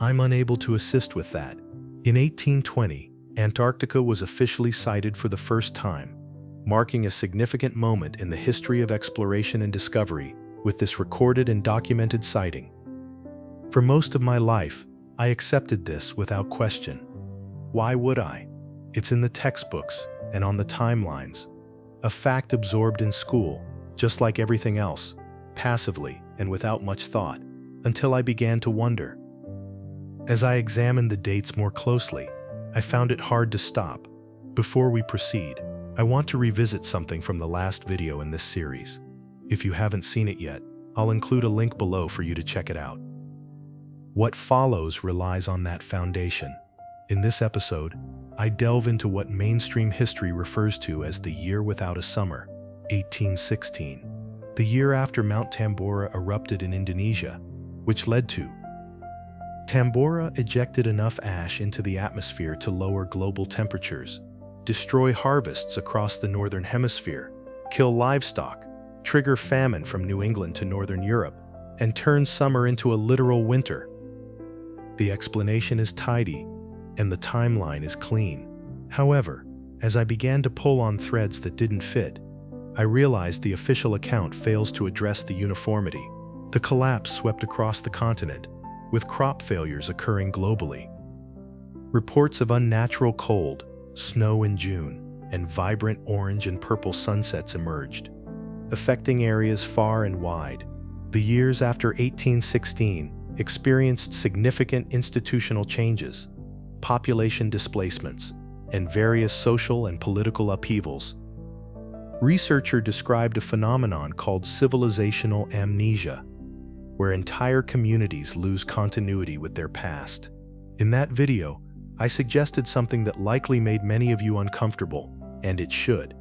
I'm unable to assist with that. In 1820, Antarctica was officially sighted for the first time, marking a significant moment in the history of exploration and discovery with this recorded and documented sighting. For most of my life, I accepted this without question. Why would I? It's in the textbooks and on the timelines. A fact absorbed in school, just like everything else, passively and without much thought, until I began to wonder. As I examined the dates more closely, I found it hard to stop. Before we proceed, I want to revisit something from the last video in this series. If you haven't seen it yet, I'll include a link below for you to check it out. What follows relies on that foundation. In this episode, I delve into what mainstream history refers to as the year without a summer, 1816, the year after Mount Tambora erupted in Indonesia, which led to Tambora ejected enough ash into the atmosphere to lower global temperatures, destroy harvests across the northern hemisphere, kill livestock, trigger famine from New England to northern Europe, and turn summer into a literal winter. The explanation is tidy, and the timeline is clean. However, as I began to pull on threads that didn't fit, I realized the official account fails to address the uniformity. The collapse swept across the continent, with crop failures occurring globally. Reports of unnatural cold, snow in June, and vibrant orange and purple sunsets emerged, affecting areas far and wide. The years after 1816 experienced significant institutional changes, population displacements, and various social and political upheavals. Researchers described a phenomenon called civilizational amnesia, where entire communities lose continuity with their past. In that video, I suggested something that likely made many of you uncomfortable, and it should.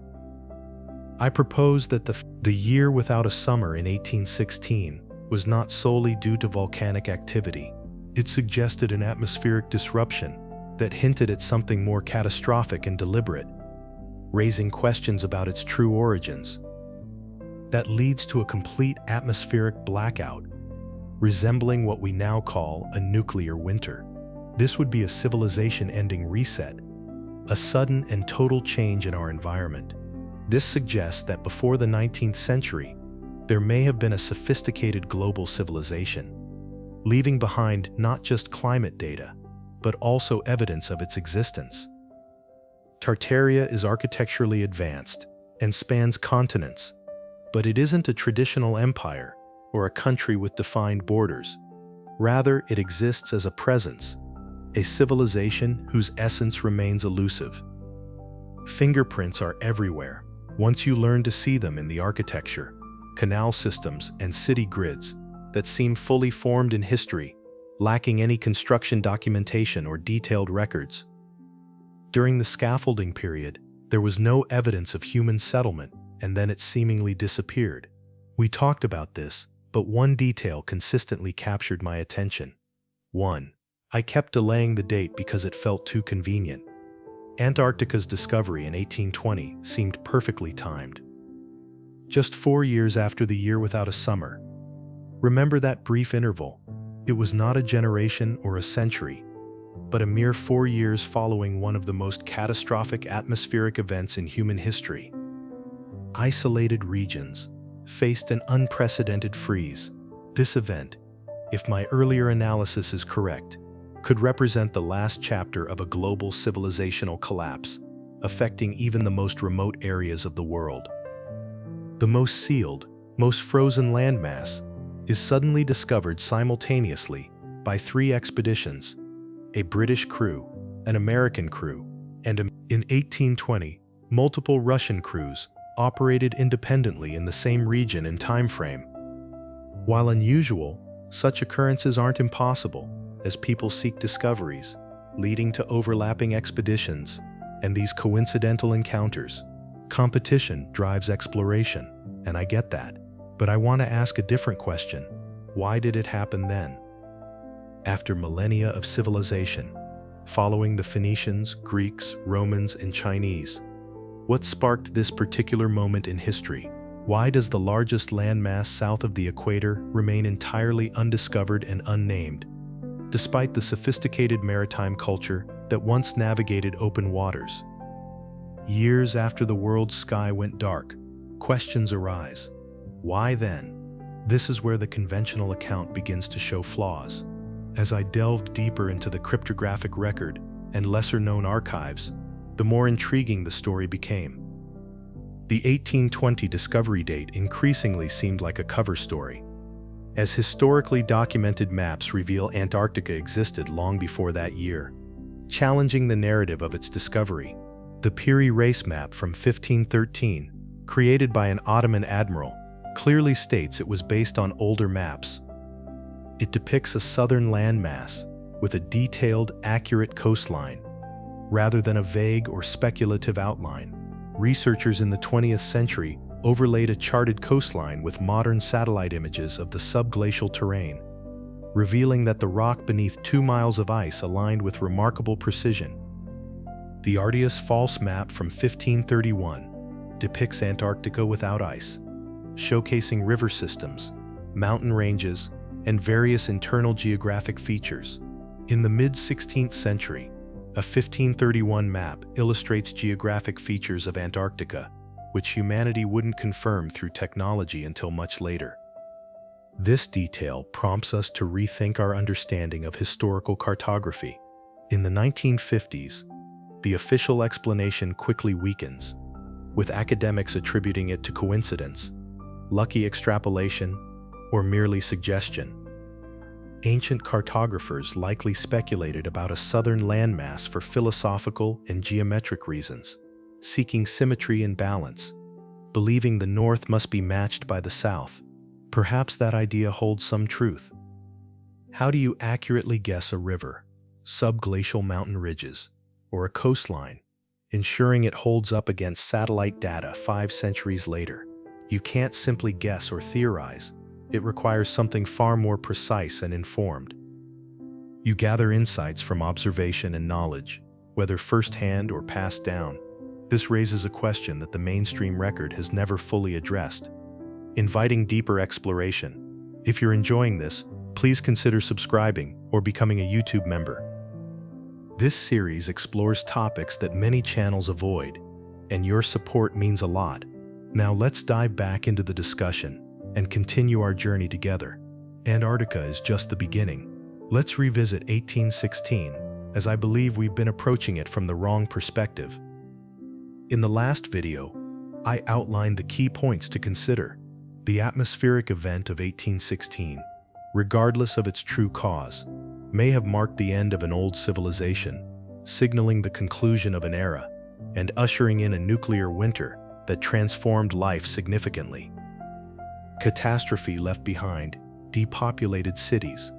I proposed that the year without a summer in 1816 was not solely due to volcanic activity. It suggested an atmospheric disruption that hinted at something more catastrophic and deliberate, raising questions about its true origins. That leads to a complete atmospheric blackout, resembling what we now call a nuclear winter. This would be a civilization-ending reset, a sudden and total change in our environment. This suggests that before the 19th century, there may have been a sophisticated global civilization, leaving behind not just climate data, but also evidence of its existence. Tartaria is architecturally advanced and spans continents, but it isn't a traditional empire or a country with defined borders. Rather, it exists as a presence, a civilization whose essence remains elusive. Fingerprints are everywhere, once you learn to see them in the architecture, canal systems, and city grids that seem fully formed in history, lacking any construction documentation or detailed records. During the scaffolding period, there was no evidence of human settlement, and then it seemingly disappeared. We talked about this, but one detail consistently captured my attention. 1. I kept delaying the date because it felt too convenient. Antarctica's discovery in 1820 seemed perfectly timed. Just 4 years after the year without a summer. Remember that brief interval? It was not a generation or a century, but a mere 4 years following one of the most catastrophic atmospheric events in human history. Isolated regions faced an unprecedented freeze. This event, if my earlier analysis is correct, could represent the last chapter of a global civilizational collapse, affecting even the most remote areas of the world. The most sealed, most frozen landmass is suddenly discovered simultaneously by 3 expeditions, a British crew, an American crew, and in 1820, multiple Russian crews operated independently in the same region and time frame. While unusual, such occurrences aren't impossible, as people seek discoveries, leading to overlapping expeditions, and these coincidental encounters. Competition drives exploration, and I get that. But I want to ask a different question. Why did it happen then? After millennia of civilization, following the Phoenicians, Greeks, Romans, and Chinese, what sparked this particular moment in history? Why does the largest landmass south of the equator remain entirely undiscovered and unnamed, despite the sophisticated maritime culture that once navigated open waters. Years after the world's sky went dark, questions arise. Why then? This is where the conventional account begins to show flaws. As I delved deeper into the cryptographic record and lesser-known archives, the more intriguing the story became. The 1820 discovery date increasingly seemed like a cover story, as historically documented maps reveal Antarctica existed long before that year, challenging the narrative of its discovery. The Piri Reis map from 1513, created by an Ottoman admiral, clearly states it was based on older maps. It depicts a southern landmass with a detailed, accurate coastline, rather than a vague or speculative outline. Researchers in the 20th century overlaid a charted coastline with modern satellite images of the subglacial terrain, revealing that the rock beneath 2 miles of ice aligned with remarkable precision. The Artius False map from 1531 depicts Antarctica without ice, showcasing river systems, mountain ranges, and various internal geographic features. In the mid-16th century, a 1531 map illustrates geographic features of Antarctica, which humanity wouldn't confirm through technology until much later. This detail prompts us to rethink our understanding of historical cartography. In the 1950s, the official explanation quickly weakens, with academics attributing it to coincidence, lucky extrapolation, or merely suggestion. Ancient cartographers likely speculated about a southern landmass for philosophical and geometric reasons, seeking symmetry and balance, believing the north must be matched by the south. Perhaps that idea holds some truth. How do you accurately guess a river, subglacial mountain ridges, or a coastline, ensuring it holds up against satellite data 5 centuries later? You can't simply guess or theorize. It requires something far more precise and informed. You gather insights from observation and knowledge, whether firsthand or passed down. This raises a question that the mainstream record has never fully addressed, inviting deeper exploration. If you're enjoying this, please consider subscribing or becoming a YouTube member. This series explores topics that many channels avoid, and your support means a lot. Now let's dive back into the discussion and continue our journey together. Antarctica is just the beginning. Let's revisit 1816, as I believe we've been approaching it from the wrong perspective. In the last video, I outlined the key points to consider. The atmospheric event of 1816, regardless of its true cause, may have marked the end of an old civilization, signaling the conclusion of an era, and ushering in a nuclear winter that transformed life significantly. Catastrophe left behind depopulated cities,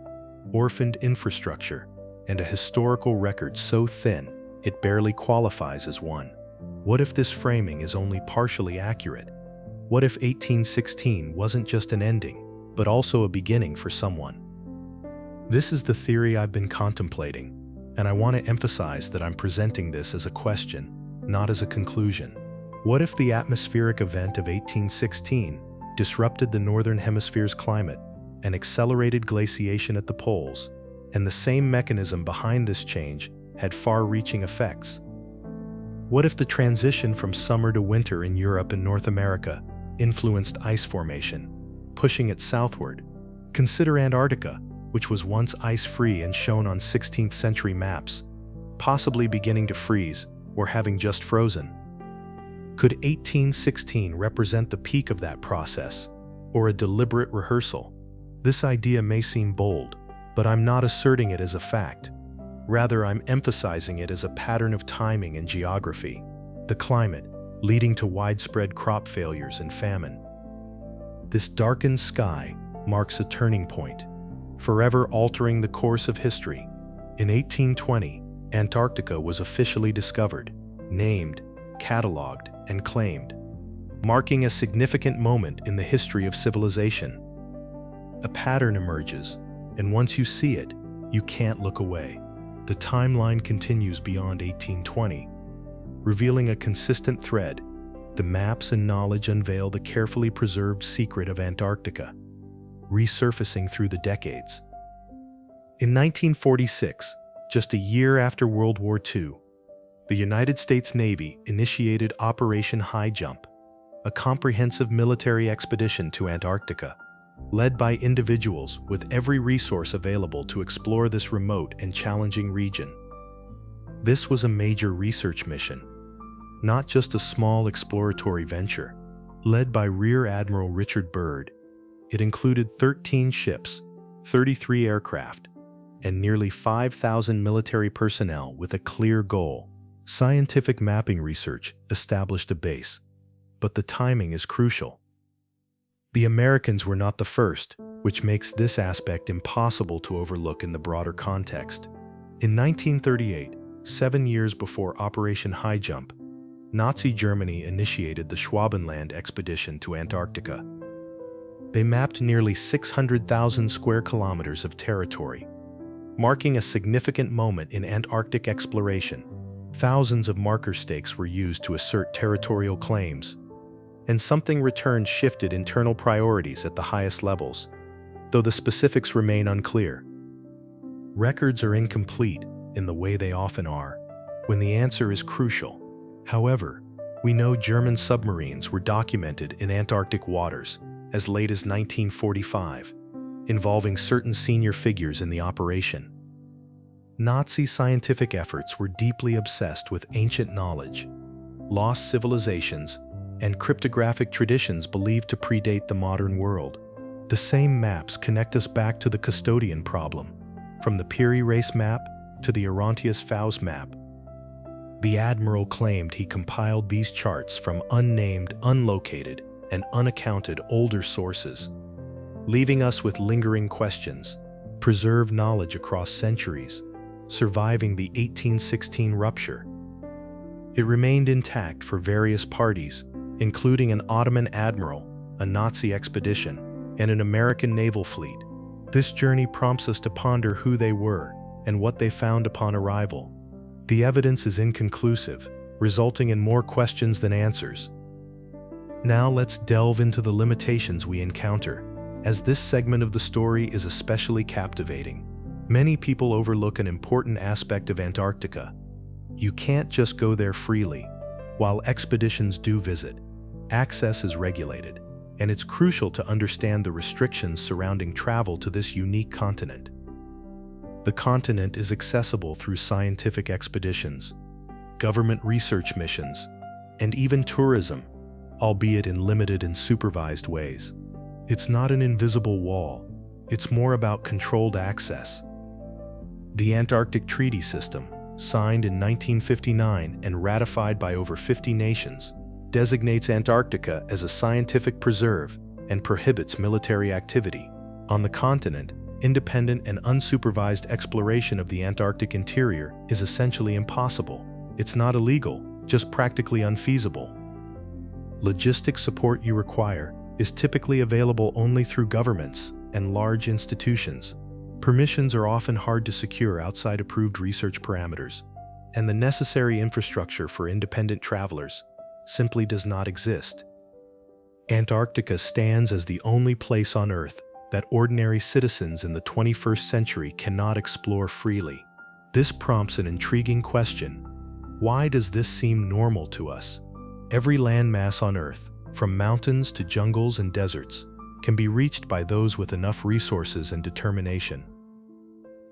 orphaned infrastructure, and a historical record so thin it barely qualifies as one. What if this framing is only partially accurate? What if 1816 wasn't just an ending, but also a beginning for someone? This is the theory I've been contemplating, and I want to emphasize that I'm presenting this as a question, not as a conclusion. What if the atmospheric event of 1816 disrupted the Northern Hemisphere's climate and accelerated glaciation at the poles, and the same mechanism behind this change had far-reaching effects? What if the transition from summer to winter in Europe and North America influenced ice formation, pushing it southward? Consider Antarctica, which was once ice-free and shown on 16th century maps, possibly beginning to freeze or having just frozen. Could 1816 represent the peak of that process, or a deliberate rehearsal? This idea may seem bold, but I'm not asserting it as a fact. Rather, I'm emphasizing it as a pattern of timing and geography. The climate, leading to widespread crop failures and famine. This darkened sky marks a turning point, forever altering the course of history. In 1820, Antarctica was officially discovered, named, cataloged, and claimed, marking a significant moment in the history of civilization. A pattern emerges, and once you see it, you can't look away. The timeline continues beyond 1820, revealing a consistent thread. The maps and knowledge unveil the carefully preserved secret of Antarctica, resurfacing through the decades. In 1946, just a year after World War II, the United States Navy initiated Operation High Jump, a comprehensive military expedition to Antarctica, led by individuals with every resource available to explore this remote and challenging region. This was a major research mission, not just a small exploratory venture. Led by Rear Admiral Richard Byrd, it included 13 ships, 33 aircraft, and nearly 5,000 military personnel with a clear goal. Scientific mapping research established a base, but the timing is crucial. The Americans were not the first, which makes this aspect impossible to overlook in the broader context. In 1938, 7 years before Operation High Jump, Nazi Germany initiated the Schwabenland expedition to Antarctica. They mapped nearly 600,000 square kilometers of territory, marking a significant moment in Antarctic exploration. Thousands of marker stakes were used to assert territorial claims, and something returned shifted internal priorities at the highest levels, though the specifics remain unclear. Records are incomplete in the way they often are, when the answer is crucial. However, we know German submarines were documented in Antarctic waters as late as 1945, involving certain senior figures in the operation. Nazi scientific efforts were deeply obsessed with ancient knowledge, lost civilizations, and cryptographic traditions believed to predate the modern world. The same maps connect us back to the custodian problem, from the Piri Reis map to the Orontius Faust map. The admiral claimed he compiled these charts from unnamed, unlocated, and unaccounted older sources, leaving us with lingering questions. Preserved knowledge across centuries, surviving the 1816 rupture. It remained intact for various parties, including an Ottoman admiral, a Nazi expedition, and an American naval fleet. This journey prompts us to ponder who they were and what they found upon arrival. The evidence is inconclusive, resulting in more questions than answers. Now let's delve into the limitations we encounter, as this segment of the story is especially captivating. Many people overlook an important aspect of Antarctica. You can't just go there freely. While expeditions do visit, access is regulated, and it's crucial to understand the restrictions surrounding travel to this unique continent. The continent is accessible through scientific expeditions, government research missions, and even tourism, albeit in limited and supervised ways. It's not an invisible wall, it's more about controlled access. The Antarctic Treaty System, signed in 1959 and ratified by over 50 nations, designates Antarctica as a scientific preserve and prohibits military activity. On the continent, independent and unsupervised exploration of the Antarctic interior is essentially impossible. It's not illegal, just practically unfeasible. Logistic support you require is typically available only through governments and large institutions. Permissions are often hard to secure outside approved research parameters, and the necessary infrastructure for independent travelers simply does not exist. Antarctica stands as the only place on Earth that ordinary citizens in the 21st century cannot explore freely. This prompts an intriguing question. Why does this seem normal to us? Every landmass on Earth, from mountains to jungles and deserts, can be reached by those with enough resources and determination.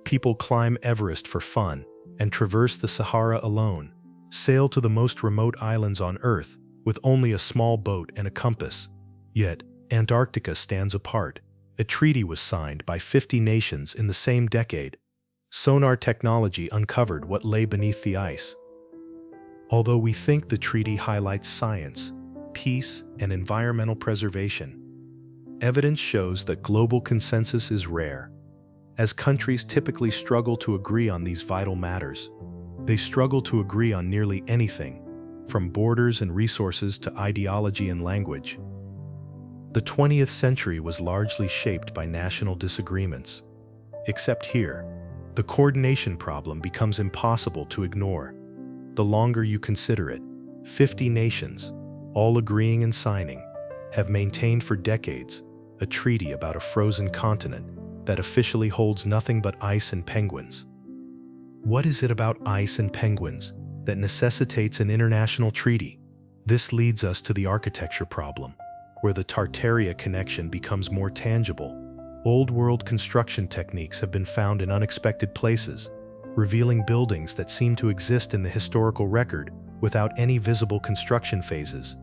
People climb Everest for fun and traverse the Sahara alone, sail to the most remote islands on Earth with only a small boat and a compass. Yet, Antarctica stands apart. A treaty was signed by 50 nations in the same decade. Sonar technology uncovered what lay beneath the ice. Although we think the treaty highlights science, peace, and environmental preservation, evidence shows that global consensus is rare. As countries typically struggle to agree on these vital matters, they struggle to agree on nearly anything, from borders and resources to ideology and language. The 20th century was largely shaped by national disagreements. Except here, the coordination problem becomes impossible to ignore. The longer you consider it, 50 nations, all agreeing and signing, have maintained for decades a treaty about a frozen continent that officially holds nothing but ice and penguins. What is it about ice and penguins that necessitates an international treaty? This leads us to the architecture problem, where the Tartaria connection becomes more tangible. Old world construction techniques have been found in unexpected places, revealing buildings that seem to exist in the historical record without any visible construction phases.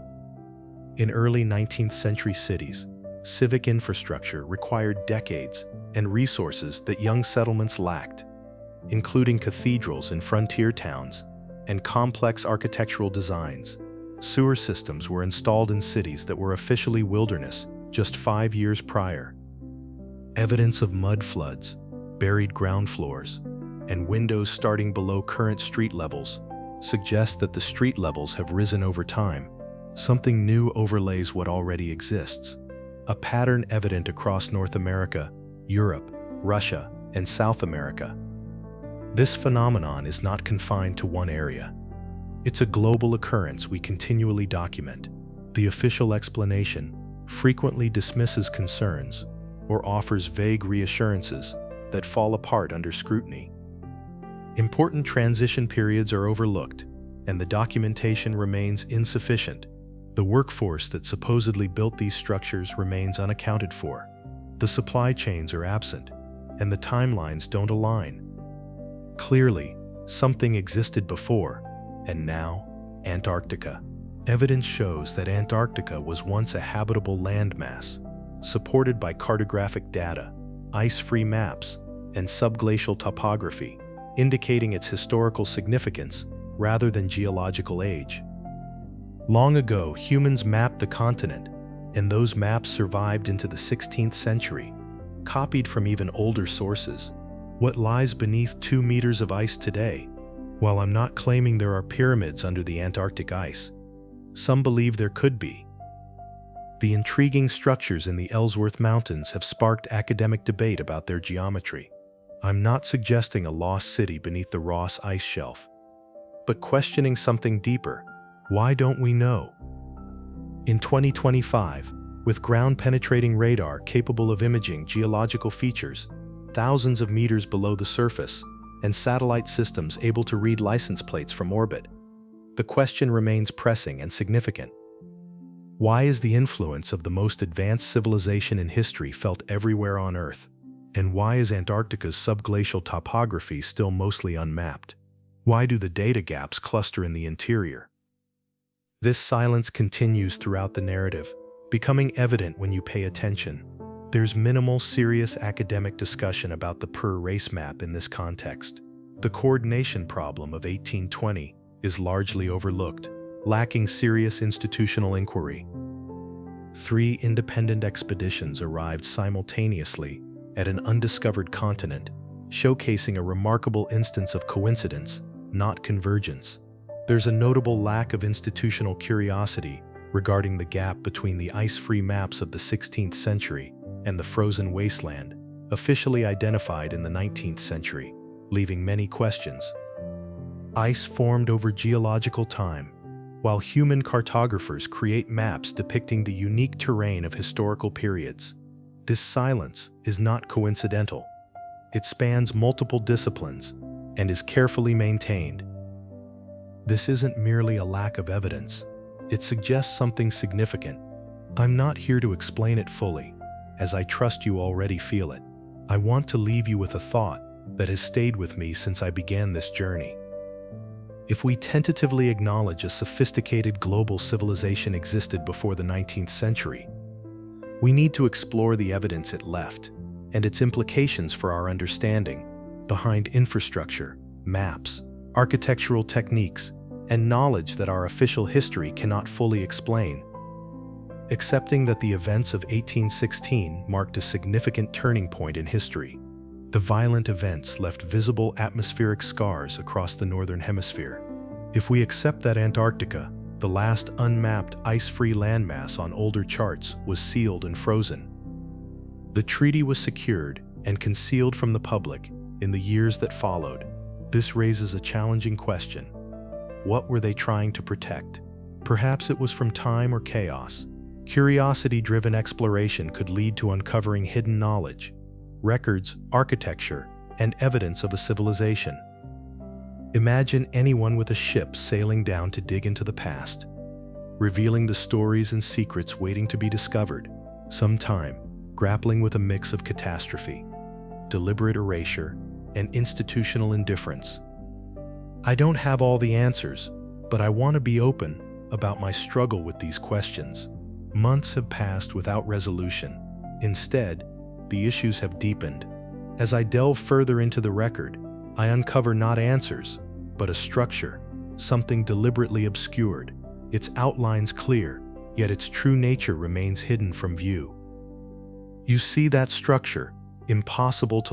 In early 19th century cities, civic infrastructure required decades and resources that young settlements lacked, including cathedrals in frontier towns and complex architectural designs. Sewer systems were installed in cities that were officially wilderness just 5 years prior. Evidence of mud floods, buried ground floors, and windows starting below current street levels suggests that the street levels have risen over time. Something new overlays what already exists, a pattern evident across North America, Europe, Russia, and South America. This phenomenon is not confined to one area. It's a global occurrence we continually document. The official explanation frequently dismisses concerns or offers vague reassurances that fall apart under scrutiny. Important transition periods are overlooked, and the documentation remains insufficient. The workforce that supposedly built these structures remains unaccounted for. The supply chains are absent, and the timelines don't align. Clearly, something existed before, and now, Antarctica. Evidence shows that Antarctica was once a habitable landmass, supported by cartographic data, ice-free maps, and subglacial topography, indicating its historical significance rather than geological age. Long ago, humans mapped the continent, and those maps survived into the 16th century, copied from even older sources. What lies beneath 2 meters of ice today? While I'm not claiming there are pyramids under the Antarctic ice, some believe there could be. The intriguing structures in the Ellsworth Mountains have sparked academic debate about their geometry. I'm not suggesting a lost city beneath the Ross ice shelf, but questioning something deeper. Why don't we know? In 2025, with ground-penetrating radar capable of imaging geological features thousands of meters below the surface, and satellite systems able to read license plates from orbit, the question remains pressing and significant. Why is the influence of the most advanced civilization in history felt everywhere on Earth? And why is Antarctica's subglacial topography still mostly unmapped? Why do the data gaps cluster in the interior? This silence continues throughout the narrative, becoming evident when you pay attention. There's minimal serious academic discussion about the per-race map in this context. The coordination problem of 1820 is largely overlooked, lacking serious institutional inquiry. 3 independent expeditions arrived simultaneously at an undiscovered continent, showcasing a remarkable instance of coincidence, not convergence. There's a notable lack of institutional curiosity regarding the gap between the ice-free maps of the 16th century and the frozen wasteland, officially identified in the 19th century, leaving many questions. Ice formed over geological time, while human cartographers create maps depicting the unique terrain of historical periods. This silence is not coincidental. It spans multiple disciplines and is carefully maintained. This isn't merely a lack of evidence. It suggests something significant. I'm not here to explain it fully, as I trust you already feel it. I want to leave you with a thought that has stayed with me since I began this journey. If we tentatively acknowledge a sophisticated global civilization existed before the 19th century, we need to explore the evidence it left and its implications for our understanding behind infrastructure, maps, architectural techniques, and knowledge that our official history cannot fully explain. Accepting that the events of 1816 marked a significant turning point in history, the violent events left visible atmospheric scars across the northern hemisphere. If we accept that Antarctica, the last unmapped ice-free landmass on older charts, was sealed and frozen, the treaty was secured and concealed from the public in the years that followed. This raises a challenging question. What were they trying to protect? Perhaps it was from time or chaos. Curiosity-driven exploration could lead to uncovering hidden knowledge. records, architecture, and evidence of a civilization. Imagine anyone with a ship sailing down to dig into the past, revealing the stories and secrets waiting to be discovered, sometime grappling with a mix of catastrophe, deliberate erasure, and institutional indifference. I don't have all the answers, but I want to be open about my struggle with these questions. Months have passed without resolution. Instead, the issues have deepened. As I delve further into the record, I uncover not answers, but a structure, something deliberately obscured. Its outlines clear, yet its true nature remains hidden from view. You see that structure, impossible to